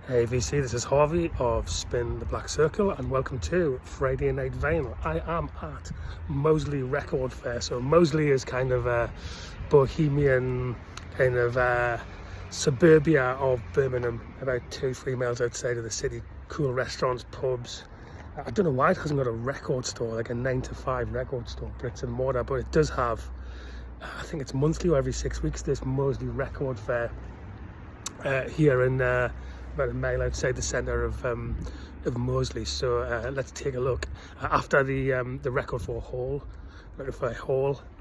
Hey VC, this is Harvey of Spin the Black Circle and welcome to Friday Night Vinyl. I am at Moseley Record Fair. So Moseley is kind of a bohemian kind of suburbia of Birmingham, about 2-3 miles outside of the city. Cool restaurants, pubs. I don't know why it hasn't got a record store, like a 9-to-5 record store, bricks and mortar, but it does have, I think it's monthly or every 6 weeks, this Moseley Record Fair here in about a mile outside the centre of Moseley. So let's take a look. After the record for Hall,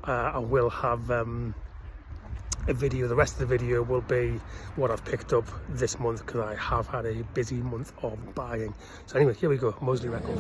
I will have a video. The rest of the video will be what I've picked up this month because I have had a busy month of buying. So anyway, here we go, Moseley Record.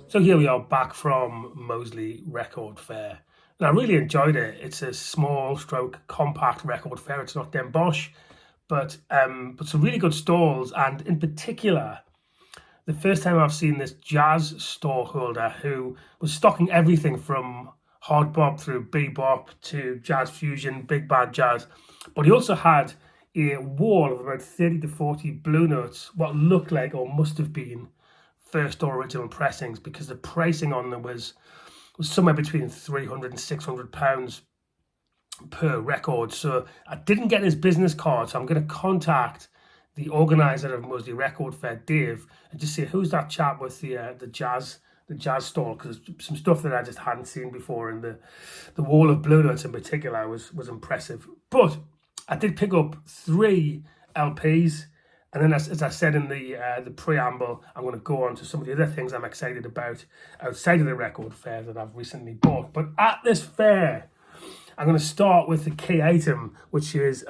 So here we are back from Moseley Record Fair, and I really enjoyed it. It's a small stroke compact record fair. It's not Den Bosch, but some really good stalls, and in particular the first time I've seen this jazz store holder who was stocking everything from hard bop through bebop to jazz fusion, big bad jazz. But he also had a wall of about 30 to 40 Blue Notes, what looked like or must have been first or original pressings, because the pricing on them was somewhere between £300 and £600 per record. So I didn't get his business card, so I'm going to contact the organizer of Moseley Record Fair, Dave, and just say who's that chap with the jazz stall, because some stuff that I just hadn't seen before, and the wall of Blue Notes in particular was impressive. But I did pick up 3 LPs, and then as I said in the preamble, I'm going to go on to some of the other things I'm excited about outside of the record fair that I've recently bought. But at this fair, I'm going to start with the key item, which is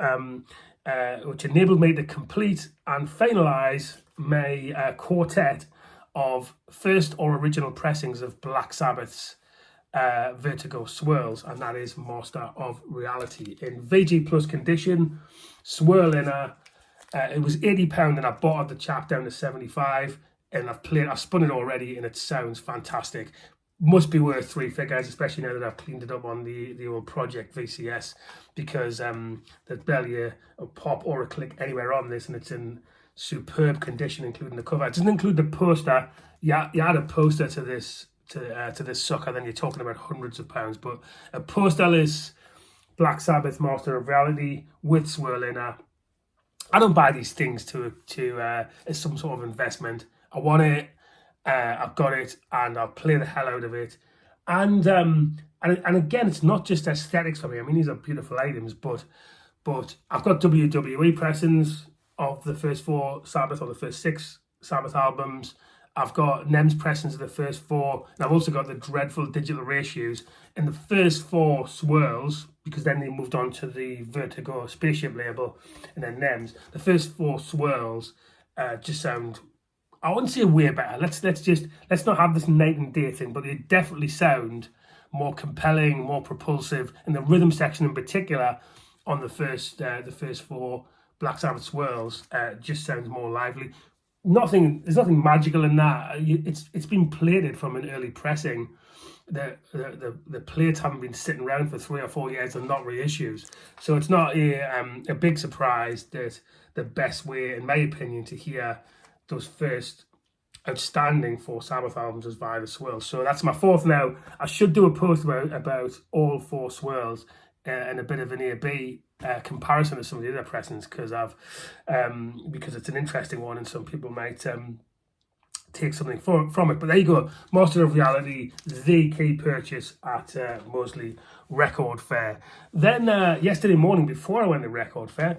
which enabled me to complete and finalise my quartet of first or original pressings of Black Sabbath's Vertigo Swirls, and that is Master of Reality in VG Plus condition, swirl inner. It was £80 and I bought the chap down to 75, and I've spun it already and it sounds fantastic. Must be worth 3 figures, especially now that I've cleaned it up on the old Project VCS, because there's barely a pop or a click anywhere on this, and it's in superb condition, including the cover. It doesn't include the poster. You add a poster to this sucker, then you're talking about hundreds of pounds. But a posterless Black Sabbath Master of Reality with swirl inner. I don't buy these things as some sort of investment. I want it. I've got it, and I'll play the hell out of it. And again, it's not just aesthetics for me. I mean, these are beautiful items, but I've got WWE pressings of the first 4 Sabbath or the first 6 Sabbath albums. I've got NEMS pressings of the first 4, and I've also got the dreadful digital reissues in the first 4 swirls, because then they moved on to the Vertigo Spaceship label and then NEMS. The first 4 swirls just sound, I wouldn't say way better. Let's not have this night and day thing, but they definitely sound more compelling, more propulsive, and the rhythm section in particular on the first 4 Black Sabbath swirls just sounds more lively. There's nothing magical in that. It's been plated from an early pressing. The plates haven't been sitting around for 3 or 4 years and not reissues. So it's not a big surprise that the best way, in my opinion, to hear those first outstanding 4 Sabbath albums is via the swirls. So that's my 4th now. I should do a post about all 4 swirls and a bit of an A/B comparison to some of the other pressings, because it's an interesting one, and some people might take something from it. But there you go, Master of Reality, the key purchase at Moseley Record Fair. Then yesterday morning, before I went to Record Fair,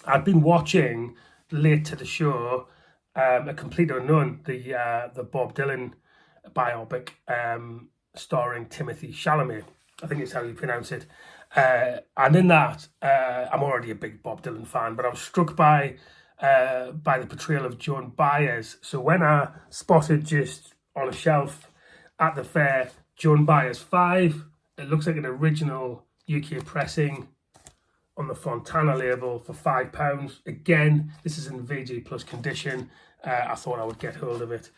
I'd been watching late to the show A Complete Unknown, the Bob Dylan biopic starring Timothy Chalamet. I think it's how you pronounce it. And in that, I'm already a big Bob Dylan fan, but I was struck by the portrayal of Joan Baez. So when I spotted just on a shelf at the fair, Joan Baez 5, it looks like an original UK pressing on the Fontana label for £5. Again, this is in VG Plus condition. I thought I would get hold of it.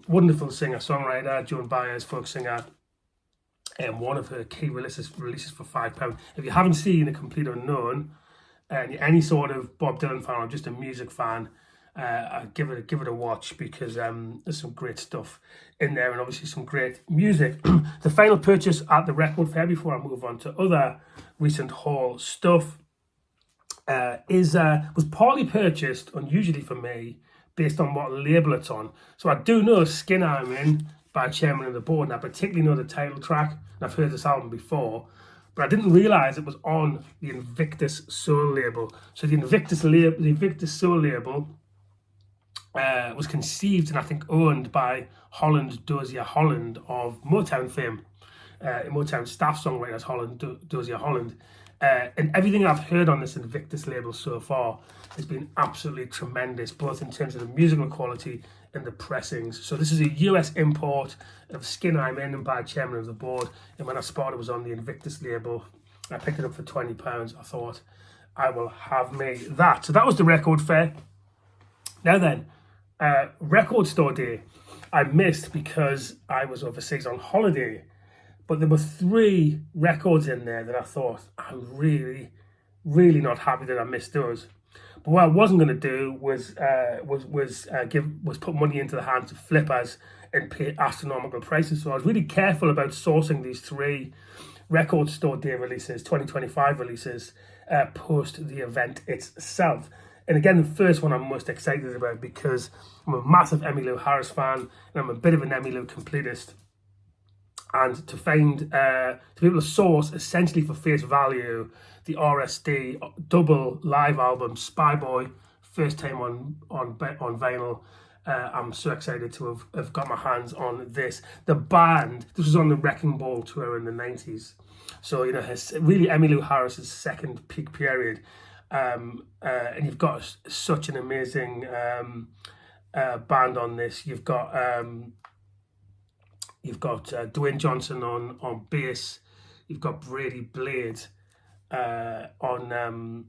Wonderful singer-songwriter, Joan Baez, folk singer. One of her key releases for £5. If you haven't seen A Complete Unknown, and you're any sort of Bob Dylan fan or just a music fan, I'd give it a watch, because there's some great stuff in there, and obviously some great music. The final purchase at the Record Fair, before I move on to other recent haul stuff, was partly purchased, unusually for me, based on what label it's on. So I do know Skin I'm In by Chairman of the Board, and I particularly know the title track, and I've heard this album before, but I didn't realise it was on the Invictus Soul label. So the Invictus Soul label was conceived and I think owned by Dozier Holland of Motown fame, Motown staff songwriters Dozier Holland. And everything I've heard on this Invictus label so far has been absolutely tremendous, both in terms of the musical quality and the pressings. So this is a US import of Skin I'm In by Chairman of the Board, and when I spotted it was on the Invictus label, I picked it up for £20. I thought, I will have me that. So that was the Record Fair. Now then, Record Store Day I missed because I was overseas on holiday, but there were 3 records in there that I thought, I'm really, really not happy that I missed those. But what I wasn't going to do was put money into the hands of flippers and pay astronomical prices. So I was really careful about sourcing these 3 Record Store Day releases, 2025 releases, post the event itself. And again, the first one I'm most excited about, because I'm a massive Emmylou Harris fan and I'm a bit of an Emmylou completist. And to be able to source, essentially for face value, the RSD double live album Spyboy, first time on vinyl. I'm so excited to have got my hands on this. The band, this was on the Wrecking Ball tour in the 90s. So, really Emmylou Harris's second peak period. And you've got such an amazing band on this. You've got Dwayne Johnson on bass. You've got Brady Blade on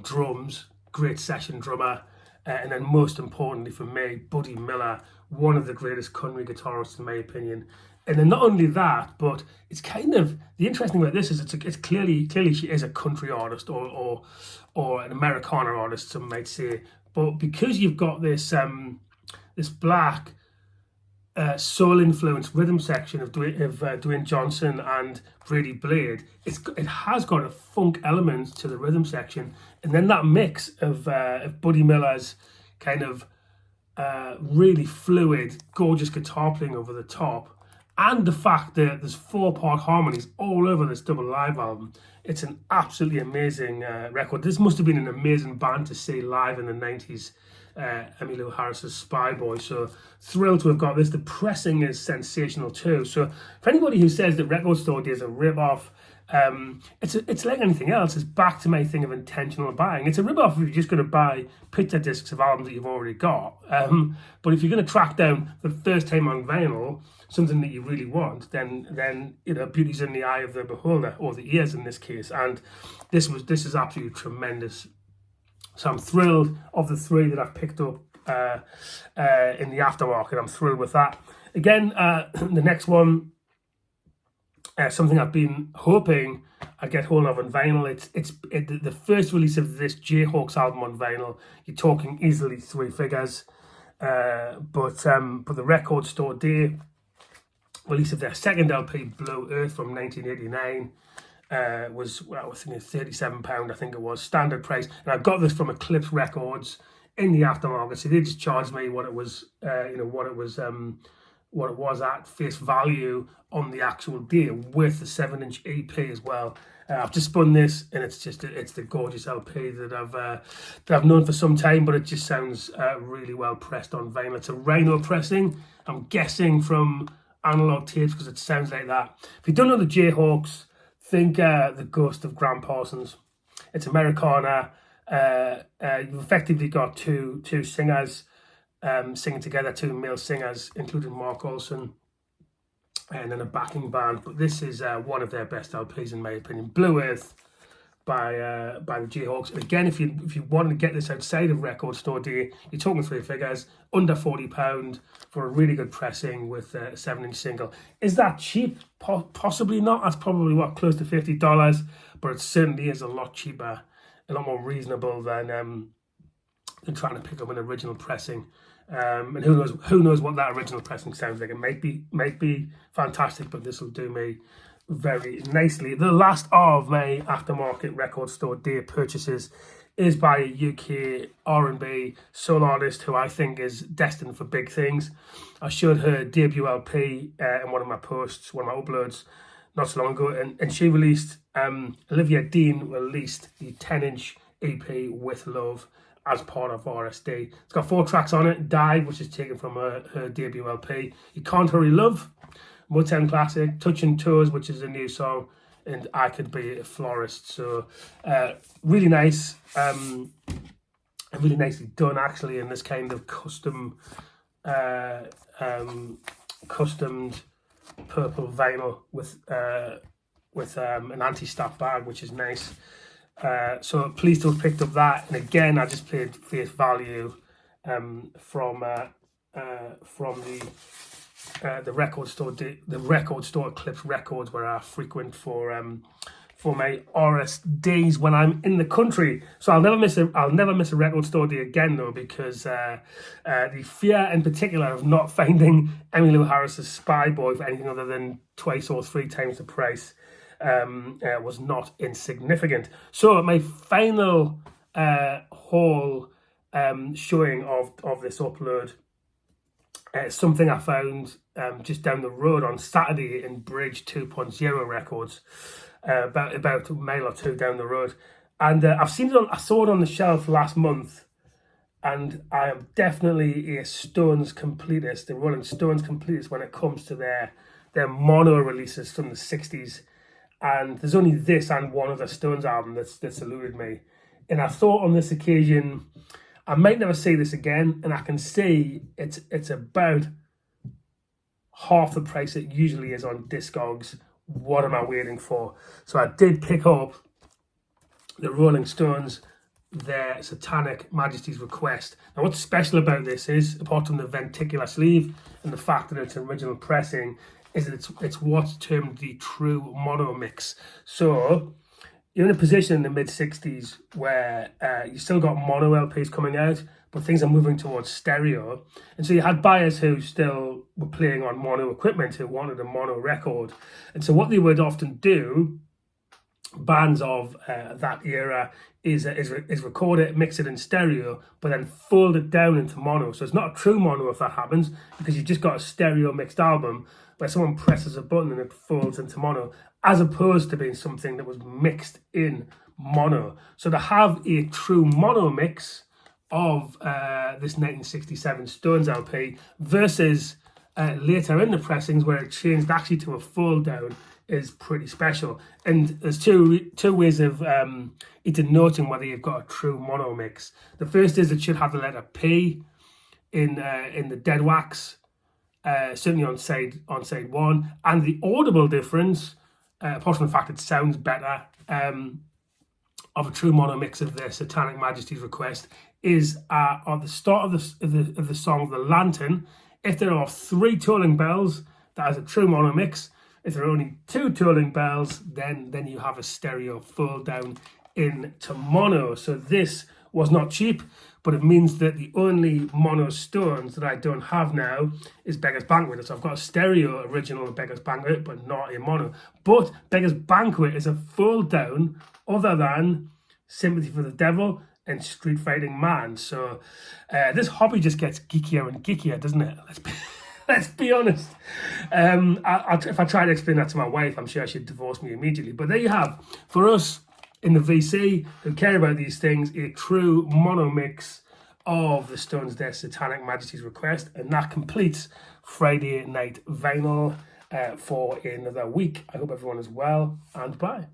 drums, great session drummer, and then most importantly for me, Buddy Miller, one of the greatest country guitarists in my opinion. And then not only that, but it's kind of, the interesting thing about this is it's clearly she is a country artist or an Americana artist, some might say, but because you've got this this black soul influenced rhythm section of Dwayne Johnson and Brady Blade, it has got a funk element to the rhythm section, and then that mix of Buddy Miller's kind of really fluid, gorgeous guitar playing over the top, and the fact that there's 4-part harmonies all over this double live album. It's an absolutely amazing record. This must have been an amazing band to see live in the 90s. Emmylou Harris's Spyboy. So thrilled to have got this. The pressing is sensational too. So for anybody who says that Record Store Day is a rip-off, it's like anything else. It's back to my thing of intentional buying. It's a rip-off if you're just going to buy picture discs of albums that you've already got. But if you're going to track down the first time on vinyl, something that you really want, then beauty's in the eye of the beholder, or the ears in this case. And this is absolutely tremendous. So I'm thrilled of the 3 that I've picked up in the aftermarket. I'm thrilled with that. Again, the next one, something I've been hoping I'd get hold of on vinyl. It's the first release of this Jayhawks album on vinyl. You're talking easily 3 figures. But the Record Store Day release of their second LP, Blue Earth, from 1989. Was, I was thinking £37, I think it was, standard price. And I got this from Eclipse Records in the aftermarket. So they just charged me what it was, what it was at face value on the actual day with the 7-inch EP as well. I've just spun this, and it's the gorgeous LP that I've known for some time, but it just sounds really well pressed on vinyl. It's a Rhino pressing, I'm guessing from analog tapes, because it sounds like that. If you don't know the Jayhawks, think the Ghost of Graham Parsons. It's Americana. You've effectively got two singers singing together, two male singers, including Mark Olson, and then a backing band. But this is one of their best LPs, in my opinion. Blue Earth by the Jayhawks. And again, if you wanted to get this outside of Record Store Day, you're talking 3 figures, under £40 for a really good pressing with a 7-inch single. Is that cheap? Possibly not. That's probably close to $50, but it certainly is a lot cheaper, a lot more reasonable than trying to pick up an original pressing. And who knows what that original pressing sounds like. It might be fantastic, but this will do me very nicely. The last of my aftermarket Record Store Day purchases is by a UK R&B soul artist who I think is destined for big things. I showed her debut LP in one of my posts, one of my uploads, not so long ago, and she released, Olivia Dean released the 10-inch EP With Love as part of RSD. It's got 4 tracks on it. Dive, which is taken from her debut LP. You Can't Hurry Love, Motown classic. Touching Toes, which is a new song, and I Could Be a Florist. So really nice, really nicely done actually, in this kind of customed purple vinyl with an anti-stack bag, which is nice. So pleased to have picked up that, and again I just played face value from the Record Store, the Record Store Eclipse Records, where I frequent for my RSDs when I'm in the country. So I'll never miss a Record Store Day again though, because the fear in particular of not finding Emmylou Harris's Spy Boy for anything other than 2 or 3 times the price was not insignificant. So my final haul showing of this upload, something I found just down the road on Saturday in Bridge 2.0 Records, about a mile or 2 down the road, and I saw it on the shelf last month, and I am definitely a Stones completist, a Rolling Stones completist when it comes to their mono releases from the 60s. And there's only this and one other Stones album that's eluded me. And I thought on this occasion, I might never see this again, and I can see it's about half the price it usually is on Discogs. What am I waiting for? So I did pick up the Rolling Stones, their Satanic Majesty's Request. Now what's special about this is, apart from the venticular sleeve and the fact that it's an original pressing, is that it's what's termed the true mono mix. So you're in a position in the mid-60s where you still got mono LPs coming out, but things are moving towards stereo. And so you had buyers who still were playing on mono equipment, who wanted a mono record. And so what they would often do, bands of that era, is record it, mix it in stereo, but then fold it down into mono. So it's not a true mono if that happens, because you've just got a stereo mixed album where someone presses a button and it folds into mono, as opposed to being something that was mixed in mono. So to have a true mono mix of this 1967 Stones LP versus later in the pressings where it changed actually to a fold down is pretty special. And there's two ways of denoting whether you've got a true mono mix. The first is it should have the letter P in the dead wax, certainly on side 1, and the audible difference, apart from the fact it sounds better, of a true mono mix of their Satanic Majesty's Request, is at the start of the song The Lantern. If there are 3 tolling bells, that is a true mono mix. If there are only 2 tolling bells, then you have a stereo fold down into mono. So this was not cheap, but it means that the only mono Stones that I don't have now is Beggar's Banquet. So I've got a stereo original of Beggar's Banquet, but not a mono. But Beggar's Banquet is a fold down other than Sympathy for the Devil and street fighting man. So this hobby just gets geekier and geekier, doesn't it? Let's be honest. If I try to explain that to my wife, I'm sure she'd divorce me immediately. But there you have, for us in the VC who care about these things, a true mono mix of the Stones Death Satanic Majesty's Request, and that completes Friday Night Vinyl for another week. I hope everyone is well, and bye.